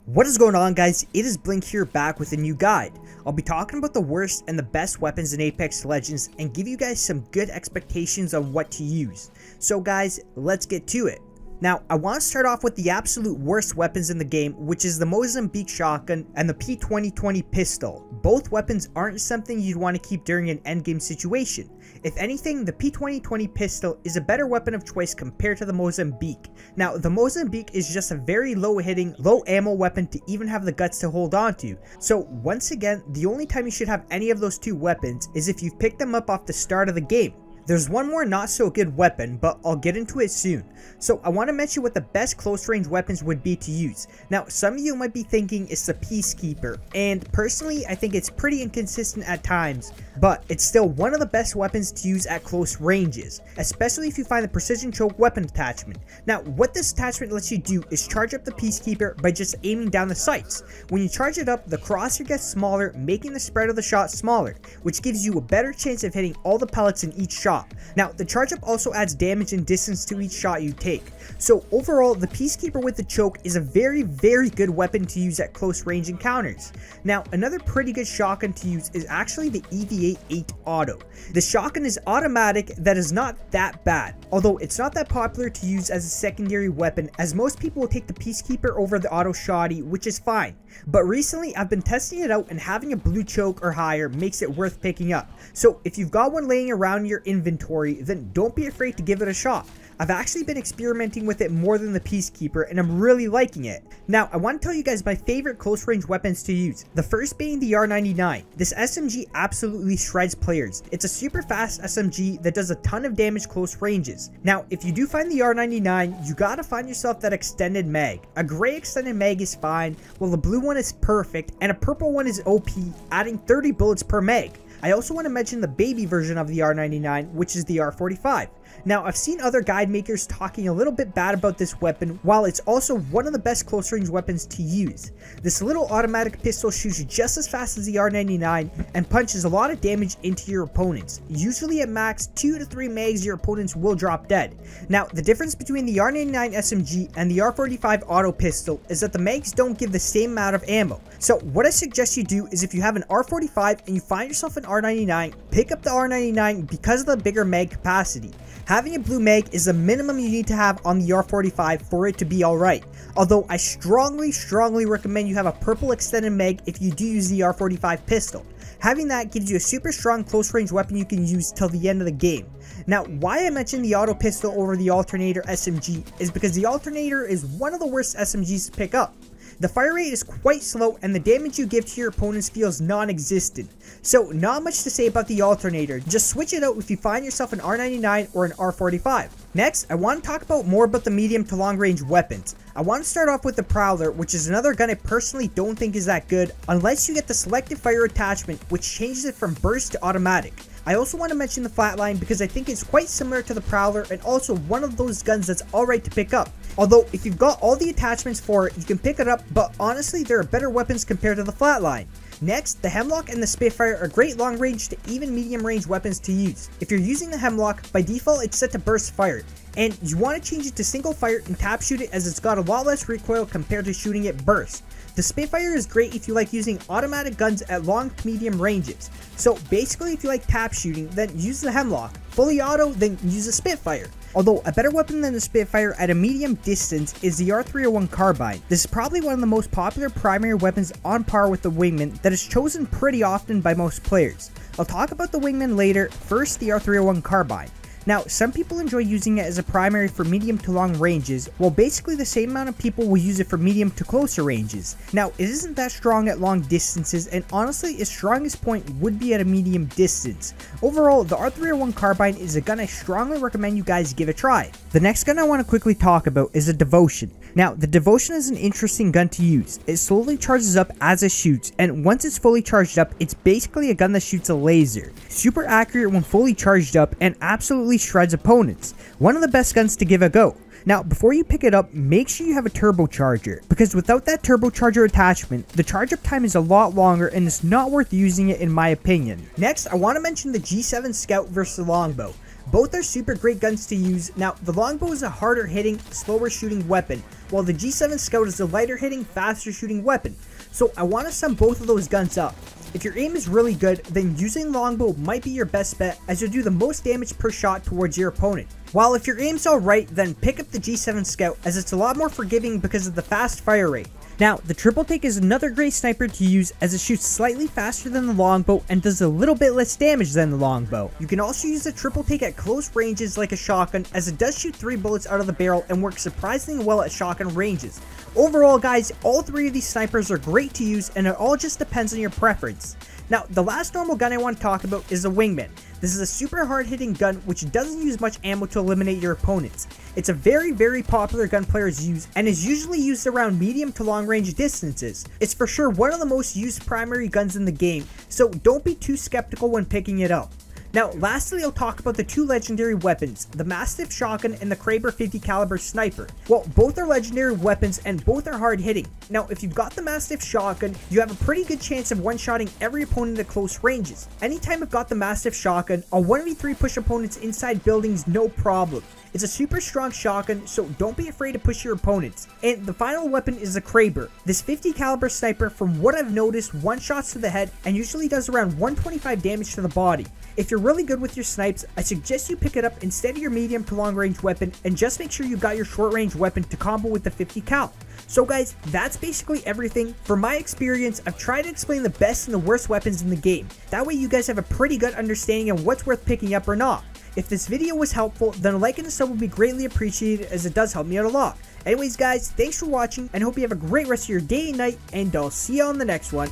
What is going on, guys? It is BenQ here, back with a new guide. I'll be talking about the worst and the best weapons in Apex Legends and give you guys some good expectations on what to use. So guys, let's get to it. Now, I want to start off with the absolute worst weapons in the game, which is the Mozambique shotgun and the P2020 pistol. Both weapons aren't something you'd want to keep during an endgame situation. If anything, the P2020 pistol is a better weapon of choice compared to the Mozambique. Now, the Mozambique is just a very low hitting, low ammo weapon to even have the guts to hold on to. So once again, the only time you should have any of those two weapons is if you've picked them up off the start of the game. There's one more not so good weapon, but I'll get into it soon. So I want to mention what the best close range weapons would be to use. Now, some of you might be thinking it's the Peacekeeper, and personally I think it's pretty inconsistent at times, but it's still one of the best weapons to use at close ranges, especially if you find the precision choke weapon attachment. Now, what this attachment lets you do is charge up the Peacekeeper by just aiming down the sights. When you charge it up, the crosshair gets smaller, making the spread of the shot smaller, which gives you a better chance of hitting all the pellets in each shot. Now, the charge up also adds damage and distance to each shot you take. So overall, the Peacekeeper with the choke is a very good weapon to use at close range encounters. Now, another pretty good shotgun to use is actually the EVA-8 Auto. The shotgun is automatic that is not that bad, although it's not that popular to use as a secondary weapon, as most people will take the Peacekeeper over the Auto Shotty, which is fine. But recently I've been testing it out, and having a blue choke or higher makes it worth picking up. So if you've got one laying around your inventory, then don't be afraid to give it a shot. I've actually been experimenting with it more than the Peacekeeper, and I'm really liking it. Now, I want to tell you guys my favorite close range weapons to use. The first being the R99. This SMG absolutely shreds players. It's a super fast SMG that does a ton of damage close ranges. Now, if you do find the R99, you gotta find yourself that extended mag. A gray extended mag is fine, while the blue one is perfect, and a purple one is OP, adding 30 bullets per mag. I also want to mention the baby version of the R99, which is the R45. Now, I've seen other guide makers talking a little bit bad about this weapon, while it's also one of the best close range weapons to use. This little automatic pistol shoots just as fast as the R99 and punches a lot of damage into your opponents. Usually at max 2 to 3 mags, your opponents will drop dead. Now, the difference between the R99 SMG and the R45 auto pistol is that the mags don't give the same amount of ammo. So what I suggest you do is, if you have an R45 and you find yourself an R99, pick up the R99 because of the bigger mag capacity. Having a blue mag is the minimum you need to have on the R45 for it to be alright. Although I strongly recommend you have a purple extended mag if you do use the R45 pistol. Having that gives you a super strong close range weapon you can use till the end of the game. Now, why I mentioned the auto pistol over the alternator SMG is because the alternator is one of the worst SMGs to pick up. The fire rate is quite slow, and the damage you give to your opponents feels non-existent. So not much to say about the alternator, just switch it out if you find yourself an R99 or an R45. Next, I want to talk more about the medium to long range weapons. I want to start off with the Prowler, which is another gun I personally don't think is that good unless you get the selective fire attachment, which changes it from burst to automatic. I also want to mention the Flatline because I think it's quite similar to the Prowler and also one of those guns that's alright to pick up. Although if you've got all the attachments for it, you can pick it up, but honestly there are better weapons compared to the Flatline. Next, the Hemlock and the Spitfire are great long range to even medium range weapons to use. If you're using the Hemlock, by default it's set to burst fire, and you want to change it to single fire and tap shoot it, as it's got a lot less recoil compared to shooting it burst. The Spitfire is great if you like using automatic guns at long to medium ranges. So basically, if you like tap shooting, then use the Hemlock. Fully auto, then use the Spitfire. Although a better weapon than the Spitfire at a medium distance is the R301 Carbine. This is probably one of the most popular primary weapons, on par with the Wingman, that is chosen pretty often by most players. I'll talk about the Wingman later. First, the R301 Carbine. Now, some people enjoy using it as a primary for medium to long ranges, while basically the same amount of people will use it for medium to closer ranges. Now, it isn't that strong at long distances, and honestly, its strongest point would be at a medium distance. Overall, the R301 Carbine is a gun I strongly recommend you guys give a try. The next gun I want to quickly talk about is the Devotion. Now, the Devotion is an interesting gun to use. It slowly charges up as it shoots, and once it's fully charged up, it's basically a gun that shoots a laser. Super accurate when fully charged up, and absolutely shreds opponents. One of the best guns to give a go. Now, before you pick it up, make sure you have a turbocharger, because without that turbocharger attachment, the charge up time is a lot longer and it's not worth using it in my opinion. Next, I want to mention the G7 Scout versus Longbow. Both are super great guns to use. Now, the Longbow is a harder hitting, slower shooting weapon, while the G7 Scout is a lighter hitting, faster shooting weapon. So I want to sum both of those guns up. If your aim is really good, then using Longbow might be your best bet, as you'll do the most damage per shot towards your opponent. While if your aim's alright, then pick up the G7 Scout, as it's a lot more forgiving because of the fast fire rate. Now, the triple take is another great sniper to use, as it shoots slightly faster than the Longbow and does a little bit less damage than the Longbow. You can also use the triple take at close ranges like a shotgun, as it does shoot 3 bullets out of the barrel and works surprisingly well at shotgun ranges. Overall guys, all 3 of these snipers are great to use, and it all just depends on your preference. Now, the last normal gun I want to talk about is the Wingman. This is a super hard hitting gun which doesn't use much ammo to eliminate your opponents. It's a very popular gun players use, and is usually used around medium to long range distances. It's for sure one of the most used primary guns in the game, so don't be too skeptical when picking it up. Now, lastly, I'll talk about the 2 legendary weapons, the Mastiff Shotgun and the Kraber 50 caliber Sniper. Well, both are legendary weapons and both are hard hitting. Now, if you've got the Mastiff Shotgun, you have a pretty good chance of one-shotting every opponent at close ranges. Anytime I've got the Mastiff Shotgun, I'll 1v3 push opponents inside buildings no problem. It's a super strong shotgun, so don't be afraid to push your opponents. And the final weapon is the Kraber. This 50 caliber sniper, from what I've noticed, one-shots to the head and usually does around 125 damage to the body. If you're really good with your snipes, I suggest you pick it up instead of your medium to long range weapon, and just make sure you got your short range weapon to combo with the 50 cal. So guys, that's basically everything. From my experience, I've tried to explain the best and the worst weapons in the game. That way you guys have a pretty good understanding of what's worth picking up or not. If this video was helpful, then a like and a sub would be greatly appreciated, as it does help me out a lot. Anyways guys, thanks for watching, and hope you have a great rest of your day and night, and I'll see you on the next one.